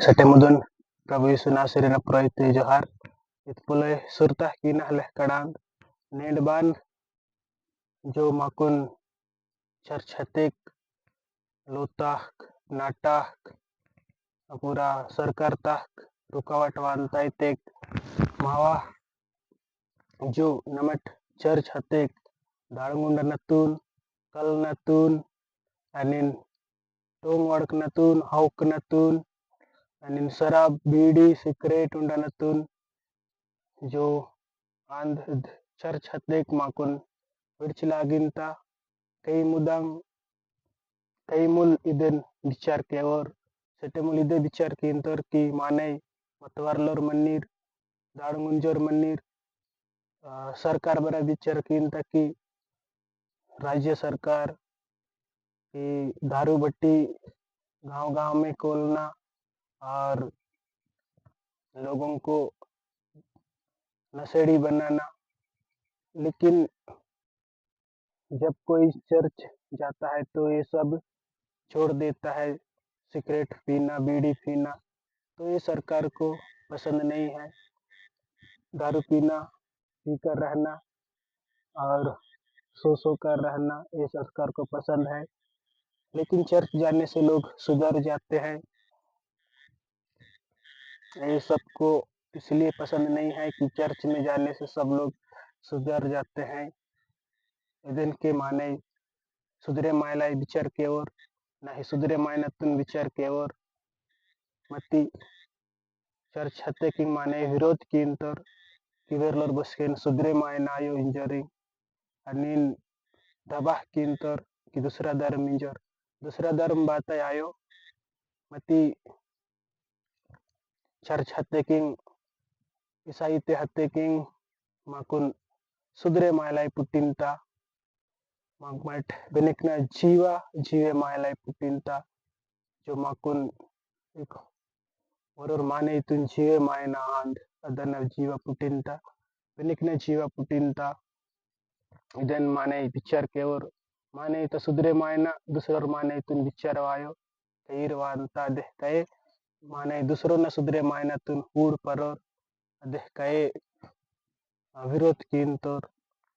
Setemudun Prabu Yesu Nasirina Proite Johar Itpulai Surtah Kinah Leh Kadang Nendban Jo Makun Charchatik Lutah Natah पूरा सरकार तक रुकावट वानताय तेक मावा जो नमट चर्च हतेक दाळगुंड नतून कल नतून अनिन टोंग वडक नतून हौक नतून अनिन शराब बीड़ी सिगरेट उंडा नतून जो आंध चर्च हतेक माकुन विडचिलागिनता कई मुदंग कई मुल इदन विचार केवर सेटेमुल इदे विचार किंतर की माने मतवारलर मन्नीर दाळगुंजर मन्नीर सरकार बरा विचार किंता की राज्य सरकार की दारू भट्टी गांव-गांव में खोलना और लोगों को नशेड़ी बनाना। लेकिन जब कोई चर्च जाता है तो ये सब छोड़ देता है, सिगरेट पीना बीड़ी पीना, तो ये सरकार को पसंद नहीं है। दारू पीना पीकर रहना और सो कर रहना ये सरकार को पसंद है। लेकिन चर्च जाने से लोग सुधर जाते हैं, ये सबको इसलिए पसंद नहीं है कि चर्च में जाने से सब लोग सुधर जाते हैं। इदन के माने सुधरे मायलाई विचार केवर नाही सुधरे मायनतून विचार केवर मती चर्च हते की माने विरोध किंतर किवेरलर बसकेन सुधरे मायनायो इंजरी अनिन दबाह किंतर कि दूसरा धर्म इंजर दूसरा धर्म बात आयो मती चर्च हते किंग ईसाई ते हते किंग माकुन सुधरे मायलाई पुटिनता मागमट बेनिकना जीवा जीवे मायलाई पुटिनता जो माकुन एक वरर माने इतुन जीवे मायना आंध अदन जीवा पुटिनता बेनिकना जीवा पुटिनता इदन माने विचार केवर माने इता सुधरे मायना दूसरर माने इतुन विचार वायो कईर वानता देह कए माने दूसरो न सुधरे मायना तुन हूड़ परर देह कए विरोध किंतर